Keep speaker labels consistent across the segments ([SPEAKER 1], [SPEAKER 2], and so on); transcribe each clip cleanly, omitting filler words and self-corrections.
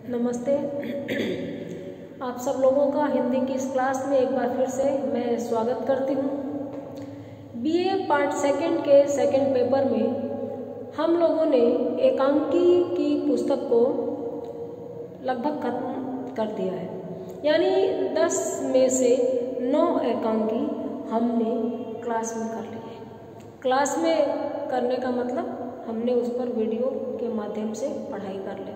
[SPEAKER 1] नमस्ते। आप सब लोगों का हिंदी की इस क्लास में एक बार फिर से मैं स्वागत करती हूँ। बीए पार्ट सेकंड के सेकंड पेपर में हम लोगों ने एकांकी की पुस्तक को लगभग खत्म कर दिया है, यानी 10 में से 9 एकांकी हमने क्लास में कर लिए। क्लास में करने का मतलब हमने उस पर वीडियो के माध्यम से पढ़ाई कर ली।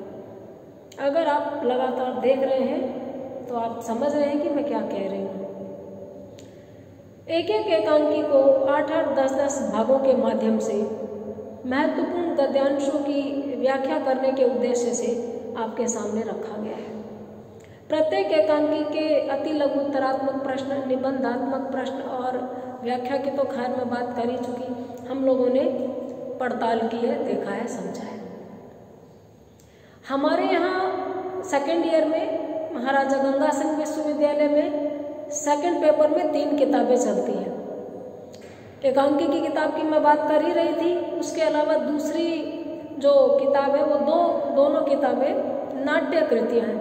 [SPEAKER 1] अगर आप लगातार देख रहे हैं तो आप समझ रहे हैं कि मैं क्या कह रही हूँ। एक एक एकांकी को 8-8, 10-10 भागों के माध्यम से महत्वपूर्ण गद्यांशों की व्याख्या करने के उद्देश्य से आपके सामने रखा गया है। प्रत्येक एकांकी के अति लघु उत्तरात्मक प्रश्न, निबंधात्मक प्रश्न और व्याख्या की तो खैर मैं बात कर ही चुकी। हम लोगों ने पड़ताल की है, देखा है, समझा है। हमारे यहाँ सेकेंड ईयर में महाराजा गंगा सिंह विश्वविद्यालय में सेकंड पेपर में 3 किताबें चलती हैं। एकांकी की किताब की मैं बात कर ही रही थी। उसके अलावा दूसरी जो किताब है वो दोनों किताबें नाट्य कृतियाँ हैं।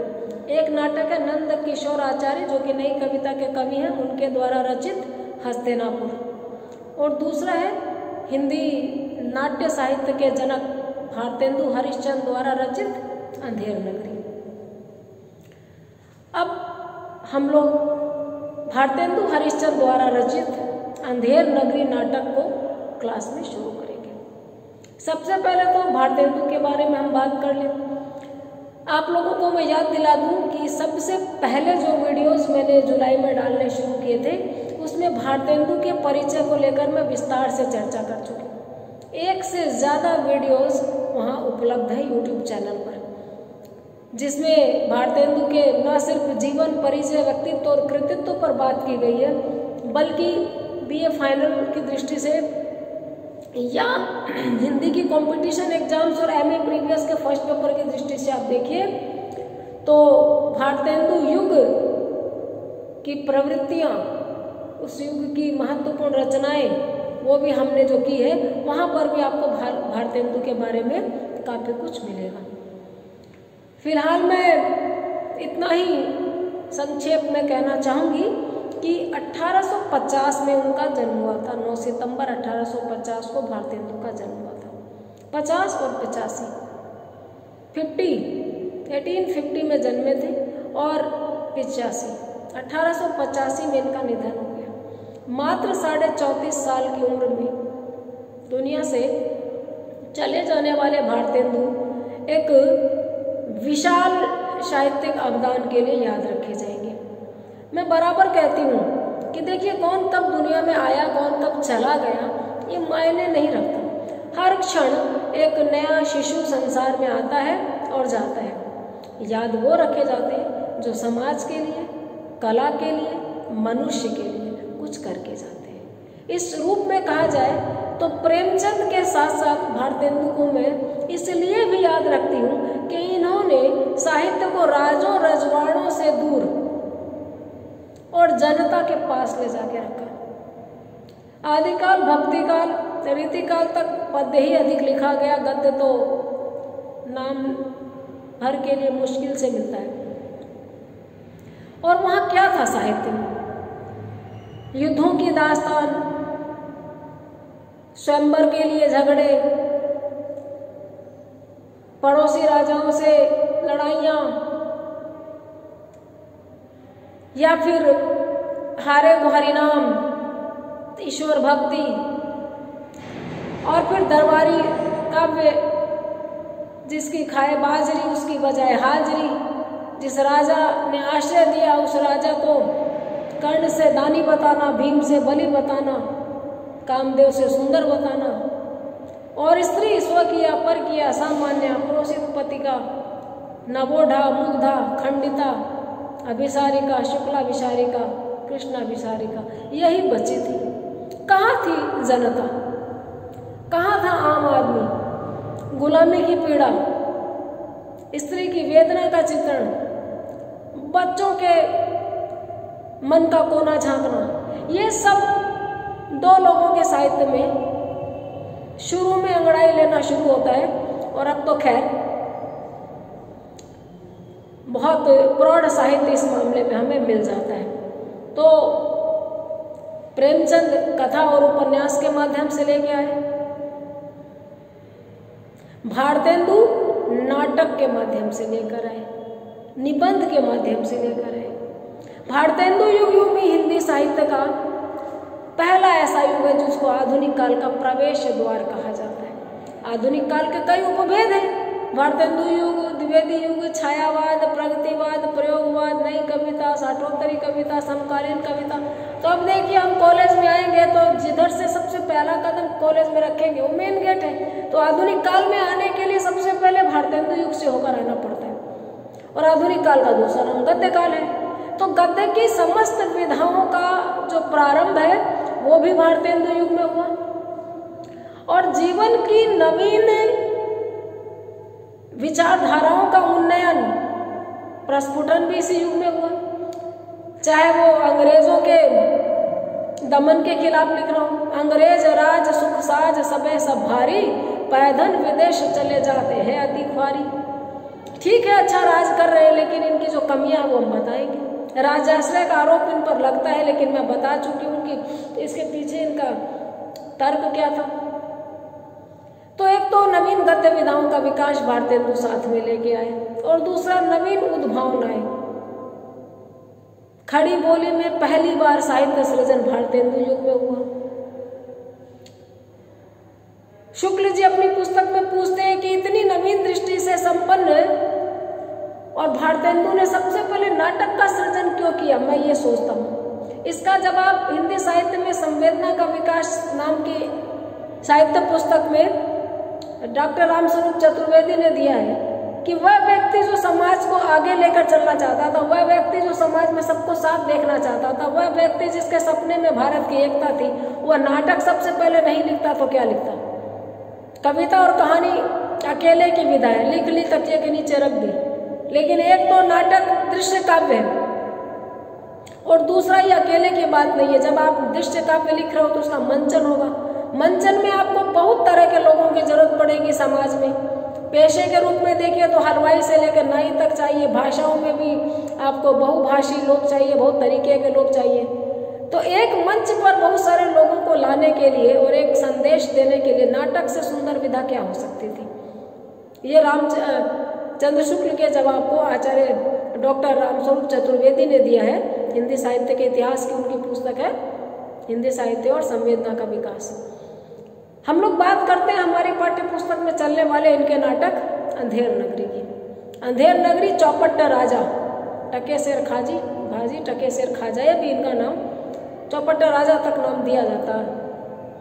[SPEAKER 1] एक नाटक है नंद किशोर आचार्य जो कि नई कविता के कवि हैं, उनके द्वारा रचित हस्तिनापुर, और दूसरा है हिंदी नाट्य साहित्य के जनक भारतेंदु हरिश्चंद्र द्वारा रचित अंधेर नगरी। अब हम लोग भारतेंदु हरिश्चंद्र द्वारा रचित अंधेर नगरी नाटक को क्लास में शुरू करेंगे। सबसे पहले तो भारतेंदु के बारे में हम बात कर लें। आप लोगों को मैं याद दिला दूं कि सबसे पहले जो वीडियोस मैंने जुलाई में डालने शुरू किए थे उसमें भारतेंदु के परिचय को लेकर मैं विस्तार से चर्चा कर चुकी। 1 से ज़्यादा वीडियोस वहाँ उपलब्ध है यूट्यूब चैनल पर, जिसमें भारतेंदु के न सिर्फ जीवन, परिचय, व्यक्तित्व और कृतित्व पर बात की गई है, बल्कि बीए फाइनल की दृष्टि से या हिंदी की कंपटीशन एग्जाम्स और एमए प्रीवियस के फर्स्ट पेपर की दृष्टि से आप देखिए तो भारतेंदु युग की प्रवृत्तियाँ, उस युग की महत्वपूर्ण रचनाएं, वो भी हमने जो की है, वहाँ पर भी आपको भारतेंदु के बारे में काफ़ी कुछ मिलेगा। फिलहाल मैं इतना ही संक्षेप में कहना चाहूँगी कि 1850 में उनका जन्म हुआ था। 9 सितंबर 1850 को भारतेंदु का जन्म हुआ था। 50 और 85 1850 में जन्मे थे और 1885 में इनका निधन हो गया। मात्र 34.5 साल की उम्र में दुनिया से चले जाने वाले भारतेंदु एक विशाल साहित्यिक अवदान के लिए याद रखे जाएंगे। मैं बराबर कहती हूँ कि देखिए, कौन कब दुनिया में आया, कौन कब चला गया, ये मायने नहीं रखता। हर क्षण एक नया शिशु संसार में आता है और जाता है। याद वो रखे जाते हैं जो समाज के लिए, कला के लिए, मनुष्य के लिए कुछ करके जाते हैं। इस रूप में कहा जाए तो प्रेमचंद के साथ साथ भारतेंदु को मैं इसलिए भी याद रखती हूँ कि इन्होंने साहित्य को राजों रजवाड़ों से दूर और जनता के पास ले जाके रखा। आदिकाल, भक्तिकाल, रीतिकाल तक पद्य ही अधिक लिखा गया, गद्य तो नाम भर के लिए मुश्किल से मिलता है। और वहाँ क्या था साहित्य में? युद्धों की दास्तान, स्वयंवर के लिए झगड़े, पड़ोसी राजाओं से लड़ाइयाँ, या फिर हारे को हरिनाम, ईश्वर भक्ति, और फिर दरबारी काव्य, जिसकी खाए बाजरी उसकी बजाय हाजरी, जिस राजा ने आश्रय दिया उस राजा को कर्ण से दानी बताना, भीम से बलि बताना, कामदेव से सुंदर बताना, और स्त्री स्वकीय, परकीय, सामान्य, पुरोषित पति का, नवोढ़ा, मुग्धा, खंडिता, अभिसारिका, शुक्लाभिसारिका, कृष्णाभिसारिका, यही बची थी। कहाँ थी जनता? कहाँ था आम आदमी? गुलामी की पीड़ा, स्त्री की वेदना का चित्रण, बच्चों के मन का कोना झांकना, ये सब 2 लोगों के साहित्य में शुरू में अंगड़ाई लेना शुरू होता है। और अब तो खैर बहुत प्रौढ़ साहित्य इस मामले में हमें मिल जाता है। तो प्रेमचंद कथा और उपन्यास के माध्यम से लेके आए, भारतेंदु नाटक के माध्यम से लेकर आए, निबंध के माध्यम से लेकर आए। भारतेंदु युग यूं ही हिंदी साहित्य का पहला ऐसा युग है जिसको आधुनिक काल का प्रवेश द्वार कहा जाता है। आधुनिक काल के कई उपभेद हैं, भारतेंदु युग, द्विवेदी युग, छायावाद, प्रगतिवाद, प्रयोगवाद, नई कविता, साठोत्तरी कविता, समकालीन कविता। तो अब देखिए हम कॉलेज में आएंगे तो जिधर से सबसे पहला कदम कॉलेज में रखेंगे वो मेन गेट है। तो आधुनिक काल में आने के लिए सबसे पहले भारतेंदु युग से होकर आना पड़ता है, और आधुनिक काल का दूसरा नाम गद्य काल है। तो गद्य की समस्त विधाओं का जो प्रारंभ है वो भी भारतेंदु युग में हुआ, और जीवन की नवीन विचारधाराओं का उन्नयन, प्रस्फुटन भी इसी युग में हुआ। चाहे वो अंग्रेजों के दमन के खिलाफ लिख रहा हूँ, अंग्रेज राज सुख साज सबे सब भारी, पैदल विदेश चले जाते हैं अति ख्वारी। ठीक है, अच्छा राज कर रहे हैं, लेकिन इनकी जो कमियां हैं वो हम बताएंगे। राजाश्रय का आरोप इन पर लगता है, लेकिन मैं बता चुकी हूँ कि इसके पीछे इनका तर्क क्या था। तो एक तो नवीन गद्य विधाओं का विकास भारतेंदु साथ में लेके आए, और दूसरा नवीन उद्भावनाएं। खड़ी बोली में पहली बार साहित्य सृजन भारतेंदु युग में हुआ। शुक्ल जी अपनी पुस्तक में पूछते हैं कि इतनी नवीन दृष्टि से संपन्न और भारतेंदु ने सबसे पहले नाटक का सृजन क्यों किया। मैं ये सोचता हूँ इसका जवाब हिंदी साहित्य में संवेदना का विकास नाम की साहित्य पुस्तक में डॉक्टर रामस्वरूप चतुर्वेदी ने दिया है कि वह व्यक्ति जो समाज को आगे लेकर चलना चाहता था, वह व्यक्ति जो समाज में सबको साथ देखना चाहता था, वह व्यक्ति जिसके सपने में भारत की एकता थी, वह नाटक सबसे पहले नहीं लिखता तो क्या लिखता। कविता और कहानी अकेले की विधा है, लिख ली तकिए के नीचे रख दी, लेकिन एक तो नाटक दृश्य काव्य है और दूसरा ये अकेले की बात नहीं है। जब आप दृश्य काव्य लिख रहे हो तो उसका मंचन होगा। मंचन में आपको बहुत तरह के लोगों की जरूरत पड़ेगी समाज में। पेशे के रूप में देखिए तो हलवाई से लेकर नाई तक चाहिए, भाषाओं में भी आपको बहुभाषी लोग चाहिए, बहुत तरीके के लोग चाहिए। तो एक मंच पर बहुत सारे लोगों को लाने के लिए और एक संदेश देने के लिए नाटक से सुंदर विधा क्या हो सकती थी। ये रामचंद्र शुक्ल के जवाब को आचार्य डॉक्टर रामस्वरूप चतुर्वेदी ने दिया है। हिंदी साहित्य के इतिहास की उनकी पुस्तक है हिंदी साहित्य और संवेदना का विकास। हम लोग बात करते हैं हमारी पाठ्य पुस्तक में चलने वाले इनके नाटक अंधेर नगरी की। अंधेर नगरी, चौपट राजा, टके शेर खाजी भाजी, टके शेर खाजा, ये भी इनका नाम, चौपट राजा तक नाम दिया जाता है।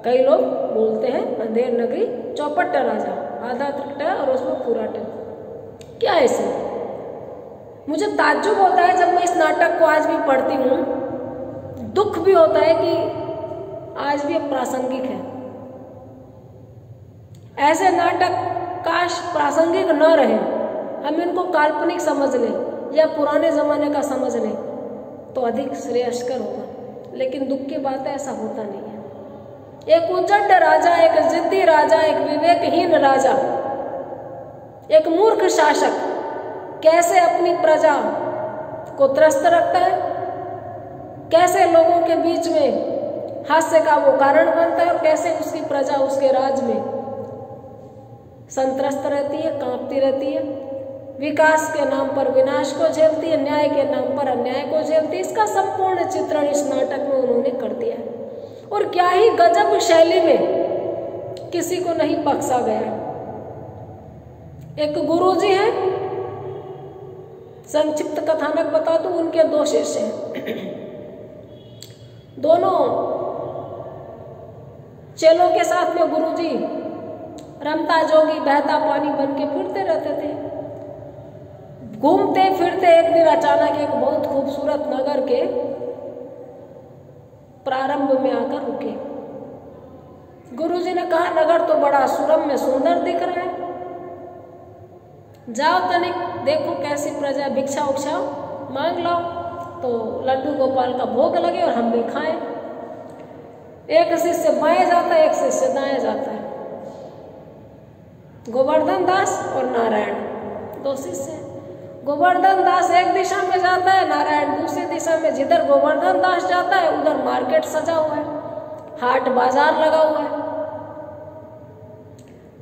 [SPEAKER 1] कई लोग बोलते हैं अंधेर नगरी चौपट राजा, आधा ट और उसमें पूरा ट। क्या है इसमें? मुझे ताज्जुब होता है जब मैं इस नाटक को आज भी पढ़ती हूँ, दुख भी होता है कि आज भी प्रासंगिक है। ऐसे नाटक काश प्रासंगिक न रहे, हम इनको काल्पनिक समझ लें या पुराने जमाने का समझ लें तो अधिक श्रेयस्कर होगा। लेकिन दुख की बात है, ऐसा होता नहीं है। एक उज्जड राजा, एक जिद्दी राजा, एक विवेकहीन राजा, एक मूर्ख शासक कैसे अपनी प्रजा को त्रस्त रखता है, कैसे लोगों के बीच में हास्य का वो कारण बनता है और कैसे उसकी प्रजा उसके राज में संत्रस्त रहती है, कांपती रहती है, विकास के नाम पर विनाश को झेलती है, न्याय के नाम पर अन्याय को झेलती है। इसका संपूर्ण चित्रण इस नाटक में उन्होंने कर दिया है। और क्या ही गजब शैली में, किसी को नहीं बख्शा गया। एक गुरुजी हैं, संक्षिप्त कथानक बता दूं, उनके दो शिष्य हैं। दोनों चेलों के साथ में गुरुजी रमता जोगी बहता पानी बन के फिरते रहते थे। घूमते फिरते एक दिन अचानक एक बहुत खूबसूरत नगर के प्रारंभ में आकर रुके। गुरुजी ने कहा, नगर तो बड़ा सुरम्य सुंदर दिख रहा है, जाओ तनिक देखो कैसी प्रजा, भिक्षा उक्षा मांग लो तो लड्डू गोपाल का भोग लगे और हम भी खाएं। एक शिष्य बाएं जाता है, एक शिष्य दाएं जाता है। गोवर्धन दास और नारायण दो शिष्य। गोवर्धन दास एक दिशा में जाता है, नारायण दूसरी दिशा में। जिधर गोवर्धन दास जाता है उधर मार्केट सजा हुआ है, हाट बाजार लगा हुआ है।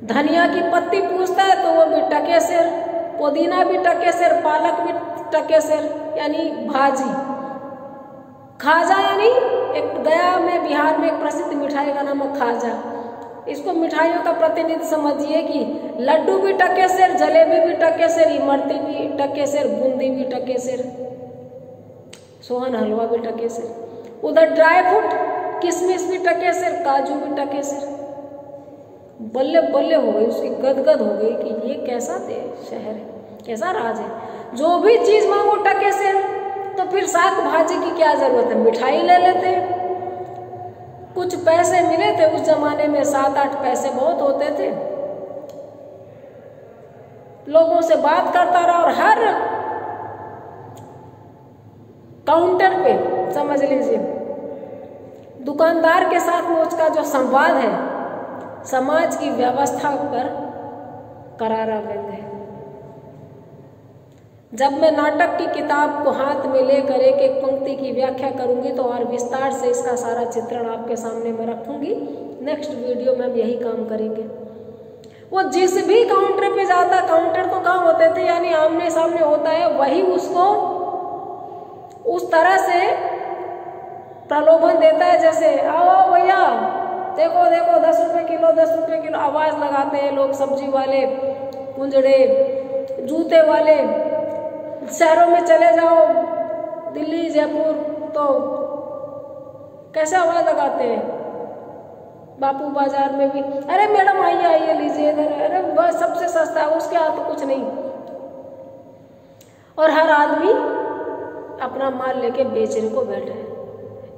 [SPEAKER 1] धनिया की पत्ती पूछता है तो वो भी टके सिर, पुदीना भी टके सिर, पालक भी टके सिर, यानी भाजी। खाजा यानी एक गया में बिहार में एक प्रसिद्ध मिठाई का नाम है खाजा। इसको मिठाइयों का प्रतिनिधि समझिए कि लड्डू भी टके सिर, जलेबी भी टके सिर, इमरती भी टके सिर, बूंदी भी टके सिर, सोहन हलवा भी टके सिर। उधर ड्राई फ्रूट किशमिश भी टके सिर, काजू भी टके सिर। बल्ले बल्ले हो गई, उसकी गदगद हो गई कि ये कैसा शहर है, कैसा राज है। जो भी चीज मांगो टके सिर, तो फिर साग भाजी की क्या जरूरत है, मिठाई ले लेते हैं। कुछ पैसे मिले थे उस जमाने में, 7-8 पैसे बहुत होते थे। लोगों से बात करता रहा और हर काउंटर पे समझ लीजिए दुकानदार के साथ में उसका जो संवाद है समाज की व्यवस्था पर करारा व्यंग है। जब मैं नाटक की किताब को हाथ में लेकर एक एक पंक्ति की व्याख्या करूंगी तो और विस्तार से इसका सारा चित्रण आपके सामने मैं रखूंगी। नेक्स्ट वीडियो में हम यही काम करेंगे। वो जिस भी काउंटर पे जाता, काउंटर तो कहाँ होते थे यानी आमने सामने होता है, वही उसको उस तरह से प्रलोभन देता है जैसे आओ आओ भैया देखो देखो 10 रुपए किलो 10 रुपए किलो। आवाज लगाते हैं लोग, सब्जी वाले, पुंजड़े, जूते वाले। शहरों में चले जाओ, दिल्ली जयपुर, तो कैसे आवाज लगाते हैं। बापू बाजार में भी अरे मैडम आइए आइए लीजिए इधर, अरे बस सबसे सस्ता है, उसके हाथ तो कुछ नहीं। और हर आदमी अपना माल लेके बेचने को बैठे है।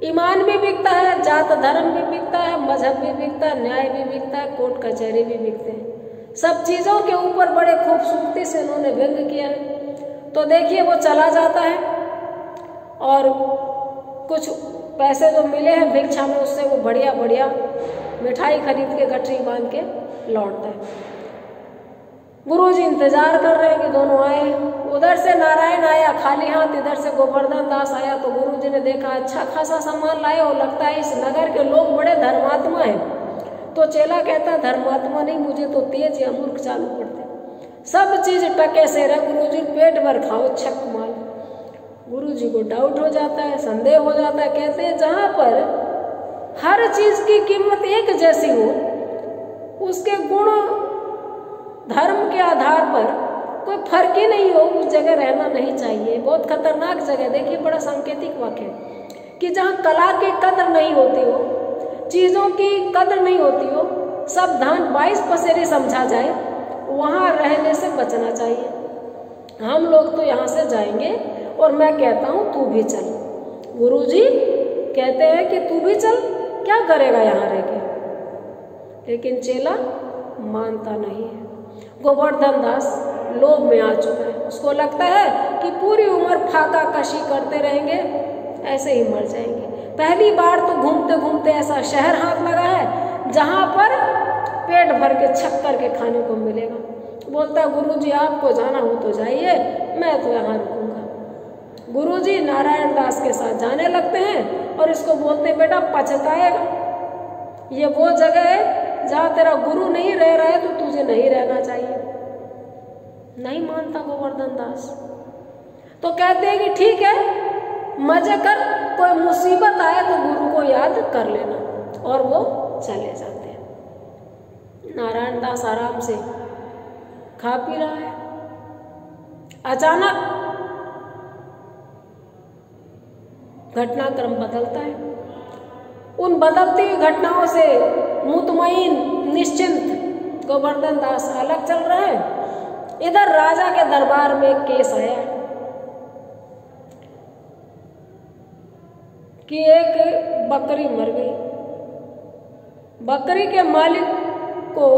[SPEAKER 1] ईमान भी बिकता है, जात धर्म भी बिकता है, मजहब भी बिकता है, न्याय भी बिकता है, कोर्ट कचहरी भी बिकते हैं। सब चीजों के ऊपर बड़े खूबसूरती से उन्होंने व्यंग किया है। तो देखिए वो चला जाता है और कुछ पैसे जो मिले हैं भिक्षा में उससे वो बढ़िया बढ़िया मिठाई खरीद के गठरी बांध के लौटता है। गुरुजी इंतजार कर रहे हैं कि दोनों आए। उधर से नारायण आया खाली हाथ, इधर से गोवर्धन दास आया। तो गुरुजी ने देखा अच्छा खासा सामान लाए हो, लगता है इस नगर के लोग बड़े धर्मात्मा हैं। तो चेला कहता है धर्मात्मा नहीं, मुझे तो तेज या मूर्ख चालू पड़ते। सब चीज टके से रहे, गुरुजी पेट भर खाओ छक माल। गुरुजी को डाउट हो जाता है, संदेह हो जाता है। कहते हैं जहां पर हर चीज की कीमत एक जैसी हो, उसके गुण धर्म के आधार पर कोई फर्क ही नहीं हो, उस जगह रहना नहीं चाहिए। बहुत खतरनाक जगह। देखिए बड़ा सांकेतिक वाक्य है कि जहाँ कला की कदर नहीं होती हो, चीजों की कदर नहीं होती हो, सब धन 22 पसेरी समझा जाए, वहां रहने से बचना चाहिए। हम लोग तो यहाँ से जाएंगे और मैं कहता हूँ तू भी चल। गुरुजी कहते हैं कि तू भी चल, क्या करेगा यहाँ रह के। लेकिन चेला मानता नहीं है। गोवर्धन दास लोभ में आ चुका है। उसको लगता है कि पूरी उम्र फाका कशी करते रहेंगे, ऐसे ही मर जाएंगे। पहली बार तो घूमते घूमते ऐसा शहर हाथ लगा है जहां पर पेट भर के छक करके खाने को मिलेगा। बोलता है गुरुजी आपको जाना हो तो जाइए, मैं तो यहाँ रुकूंगा। गुरुजी नारायण दास के साथ जाने लगते हैं और इसको बोलते हैं बेटा पछताएगा। ये वो जगह है जहाँ तेरा गुरु नहीं रह रहा है तो तुझे नहीं रहना चाहिए। नहीं मानता गोवर्धन दास। तो कहते हैं कि ठीक है मजे कर, कोई मुसीबत आए तो गुरु को याद कर लेना, और वो चले जाते हैं। नारायण दास आराम से खा पी रहा है। अचानक घटनाक्रम बदलता है। उन बदलती हुई घटनाओं से मुतमईन निश्चिंत गोवर्धन दास अलग चल रहे हैं। इधर राजा के दरबार में एक केस आया कि एक बकरी मर गई। बकरी के मालिक को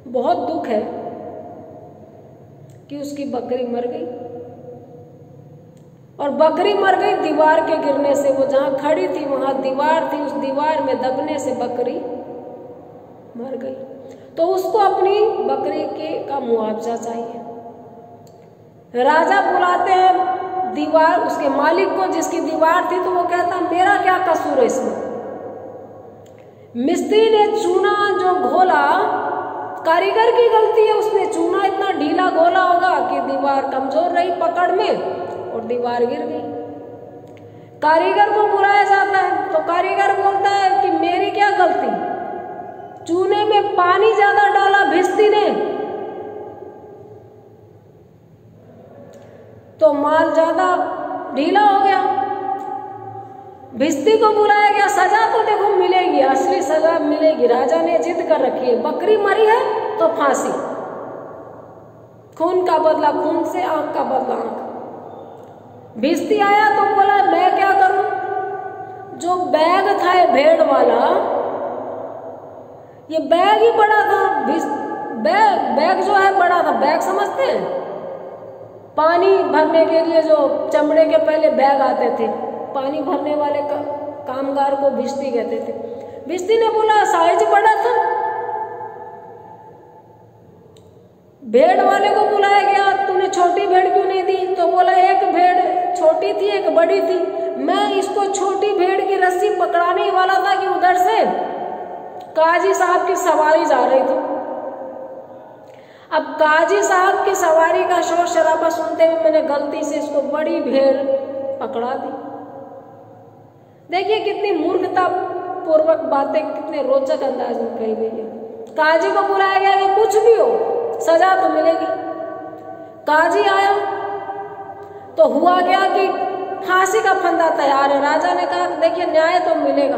[SPEAKER 1] बहुत दुख है कि उसकी बकरी मर गई, और बकरी मर गई दीवार के गिरने से। वो जहां खड़ी थी वहां दीवार थी, उस दीवार में दबने से बकरी मर गई। तो उसको अपनी बकरी का मुआवजा चाहिए। राजा बुलाते हैं दीवार, उसके मालिक को जिसकी दीवार थी, तो वो कहता मेरा क्या कसूर है इसमें। मिस्त्री ने चूना जो घोला, कारीगर की गलती है, उसने चूना इतना ढीला घोला होगा कि दीवार कमजोर रही पकड़ में और दीवार गिर गई। कारीगर को बुलाया जाता है तो कारीगर बोलता है कि मेरी क्या गलती, चूने में पानी ज्यादा डाला भिस्ती ने तो माल ज्यादा ढीला हो गया। भिस्ती को बुलाया गया, सजा तो देखो मिलेगी, असली सजा मिलेगी। राजा ने जिद कर रखी है, बकरी मरी है तो फांसी, खून का बदला खून से, आंख का बदला आंख। भिस्ती आया तो बोला मैं क्या करूं, जो बैग था ये भेड़ वाला, ये बैग ही बड़ा था, बैग जो है बड़ा था, बैग समझते हैं, पानी भरने के लिए जो चमड़े के पहले बैग आते थे, पानी भरने वाले कामगार को भिस्ती कहते थे। भिस्ती ने बोला साइज बड़ा था। भेड़ वाले को बुलाया गया, तूने छोटी भेड़ क्यों नहीं दी, तो बोला एक भेड़ छोटी थी एक बड़ी थी, मैं इसको छोटी भेड़ की रस्सी पकड़ाने ही वाला था कि उधर से काजी साहब की सवारी जा रही थी। अब काजी साहब की सवारी का शोर शराबा सुनते हुए मैंने गलती से इसको बड़ी भेड़ पकड़ा दी। देखिए कितनी मूर्खता पूर्वक बातें कितने रोचक अंदाज में कही गई है। काजी को बुलाया गया कि कुछ भी हो सजा तो मिलेगी। काजी आया तो हुआ क्या कि फांसी का फंदा तैयार है। राजा ने कहा देखिए न्याय तो मिलेगा।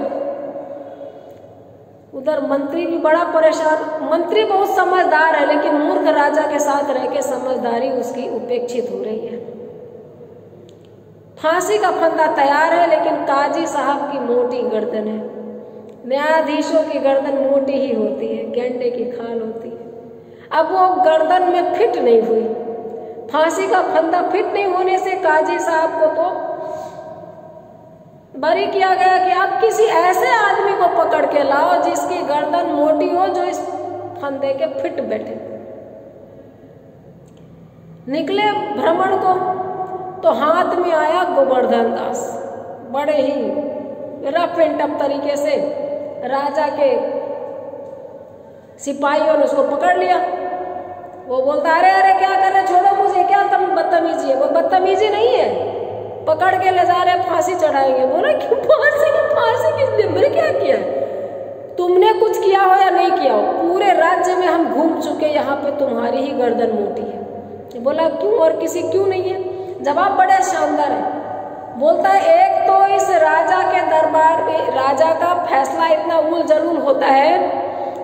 [SPEAKER 1] उधर मंत्री भी बड़ा परेशान, मंत्री बहुत समझदार है लेकिन मूर्ख राजा के साथ रह के समझदारी उसकी उपेक्षित हो रही है। फांसी का फंदा तैयार है लेकिन काजी साहब की मोटी गर्दन है। न्यायाधीशों की गर्दन मोटी ही होती है, गेंडे की खाल होती है। अब वो गर्दन में फिट नहीं हुई, फांसी का फंदा फिट नहीं होने से काजी साहब को तो बरी किया गया कि आप किसी ऐसे आदमी को पकड़ के लाओ जिसकी गर्दन मोटी हो, जो इस फंदे के फिट बैठे। निकले भ्रमण को तो हाथ में आया गोवर्धन दास, बड़े ही रफ एंड टफ तरीके से राजा के सिपाहियों ने उसको पकड़ लिया। वो बोलता अरे अरे क्या कर रहे, छोड़ो मुझे, क्या बदतमीजी है। वो बदतमीजी नहीं है, पकड़ के ले जा रहे फांसी चढ़ाएंगे। बोला क्यों फांसी किसने, मैंने क्या किया, तुमने कुछ किया हो या नहीं किया हो, पूरे राज्य में हम घूम चुके, यहाँ पे तुम्हारी ही गर्दन मोटी है। बोला क्यों और किसी क्यों नहीं है। जवाब बड़ा शानदार है। बोलता है एक तो इस राजा के दरबार में राजा का फैसला इतना उल जलूल होता है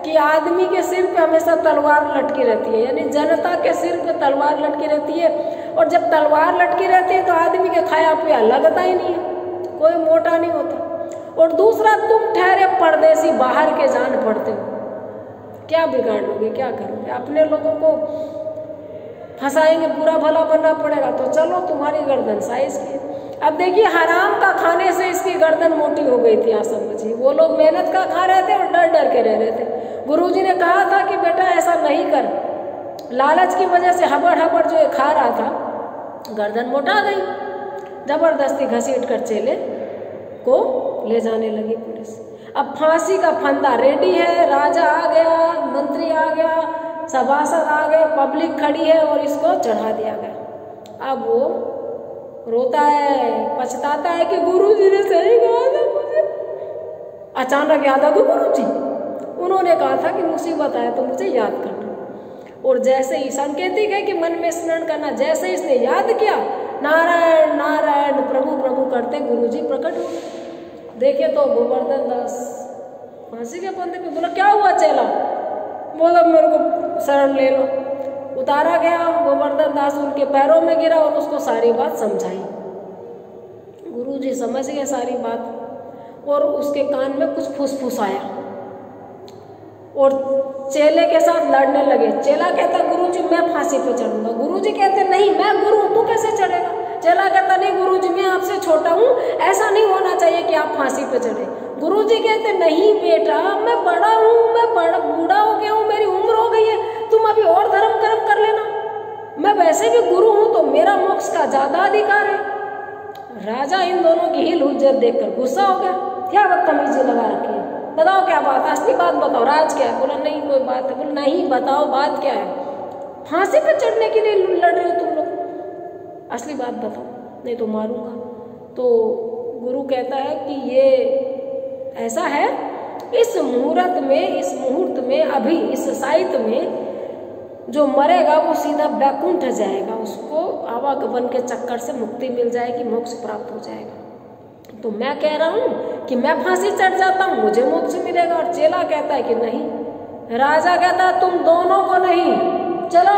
[SPEAKER 1] कि आदमी के सिर पे हमेशा तलवार लटकी रहती है, यानी जनता के सिर पे तलवार लटकी रहती है। और जब तलवार लटकी रहती है तो आदमी के खाया पिया लगता ही नहीं है, कोई मोटा नहीं होता। और दूसरा तुम ठहरे परदेसी, बाहर के जान पड़ते हो, क्या बिगाड़ लोगे, क्या करोगे, अपने लोगों को फंसाएंगे, पूरा भला बनना पड़ेगा। तो चलो तुम्हारी गर्दन साइज की। अब देखिए हराम का खाने से इसकी गर्दन मोटी हो गई थी। आप समझिए वो लोग मेहनत का खा रहे थे और डर डर के रह रहे थे। गुरुजी ने कहा था कि बेटा ऐसा नहीं कर, लालच की वजह से हबड़ हबड़ जो खा रहा था गर्दन मोटा गई। जबरदस्ती घसीट कर चेले को ले जाने लगी पुलिस। अब फांसी का फंदा रेडी है, राजा आ गया, मंत्री आ गया, सभासद आ गए, पब्लिक खड़ी है और इसको चढ़ा दिया गया। अब वो रोता है, पछताता है कि गुरुजी ने सही कहा था मुझे। अचानक याद आ गया गुरुजी, उन्होंने कहा था कि मुसीबत आए तो मुझे याद करना। और जैसे ही संकेतिक है कि मन में स्मरण करना, जैसे इसने याद किया नारायण नारायण प्रभु प्रभु करते गुरुजी प्रकट हो। देखे तो गोवर्धन दास फांसी के फंदे पे। बोला क्या हुआ चेला, बोला मेरे को शरण ले लो। उतारा गया, गोवर्धन दास उनके पैरों में गिरा और उसको सारी बात समझाई। गुरुजी समझ गए सारी बात और उसके कान में कुछ फुसफुस आया और चेले के साथ लड़ने लगे। चेला कहता गुरुजी मैं फांसी पे चढ़ूंगा। गुरुजी कहते नहीं मैं गुरु हूं, तू कैसे चढ़ेगा। चेला कहता नहीं गुरुजी मैं आपसे छोटा हूं, ऐसा नहीं होना चाहिए कि आप फांसी पे चढ़े। गुरुजी कहते नहीं बेटा मैं बड़ा हूं, मैं बड़ा बूढ़ा हो गया हूं, मेरी उम्र हो गई है, तुम अभी और धर्म कर्म कर लेना। मैं वैसे भी गुरु हूं तो मेरा मोक्ष का ज्यादा अधिकार है। राजा इन दोनों की हिल हुज्जत देखकर गुस्सा हो गया। क्या बदतमीजी लगा रखी है, बताओ क्या बात, असली बात बताओ, राज क्या है? बोला नहीं कोई बात है। बोला नहीं बताओ बात क्या है, फांसी पे चढ़ने के लिए लड़ रहे हो तुम लोग, असली बात बताओ नहीं तो मारूंगा। तो गुरु कहता है कि ये ऐसा है, इस मुहूर्त में अभी इस साहित्य में जो मरेगा वो सीधा बैकुंठ जाएगा, उसको आवागमन के चक्कर से मुक्ति मिल जाएगी, मोक्ष प्राप्त हो जाएगा। तो मैं कह रहा हूं कि मैं फांसी चढ़ जाता हूं, मुझे मोक्ष मिलेगा। और चेला कहता है कि नहीं। राजा कहता है तुम दोनों को नहीं, चलो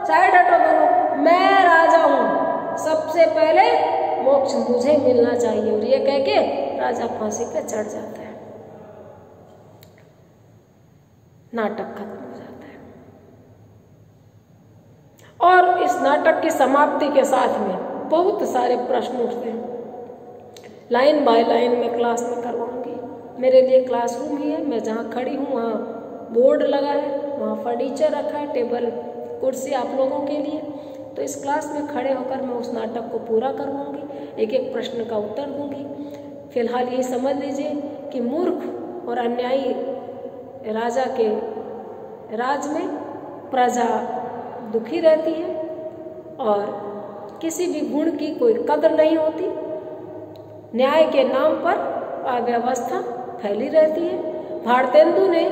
[SPEAKER 1] साइड हटो दोनों, मैं राजा हूं, सबसे पहले मोक्ष मुझे मिलना चाहिए। और ये कह के राजा फांसी पे चढ़ जाता है। नाटक खत्म हो जाता है। और इस नाटक की समाप्ति के साथ में बहुत सारे प्रश्न उठते हैं। लाइन बाय लाइन में क्लास में करवाऊंगी। मेरे लिए क्लासरूम ही है, मैं जहाँ खड़ी हूँ वहाँ बोर्ड लगा है, वहाँ फर्नीचर रखा है, टेबल कुर्सी आप लोगों के लिए। तो इस क्लास में खड़े होकर मैं उस नाटक को पूरा करवाऊंगी, एक एक प्रश्न का उत्तर दूंगी। फिलहाल यही समझ लीजिए कि मूर्ख और अन्यायी राजा के राज में प्रजा दुखी रहती है और किसी भी गुण की कोई कदर नहीं होती। न्याय के नाम पर अव्यवस्था फैली रहती है। भारतेंदु ने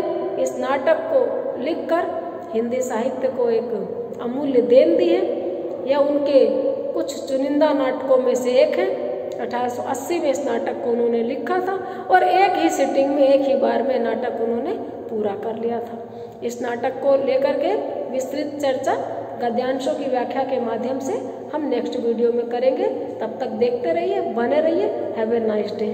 [SPEAKER 1] इस नाटक को लिखकर हिंदी साहित्य को एक अमूल्य देन दी है। यह उनके कुछ चुनिंदा नाटकों में से एक है। 1880 में इस नाटक को उन्होंने लिखा था और एक ही सिटिंग में, एक ही बार में नाटक उन्होंने पूरा कर लिया था। इस नाटक को लेकर के विस्तृत चर्चा गद्यांशों की व्याख्या के माध्यम से हम नेक्स्ट वीडियो में करेंगे। तब तक देखते रहिए, बने रहिए। Have a nice day.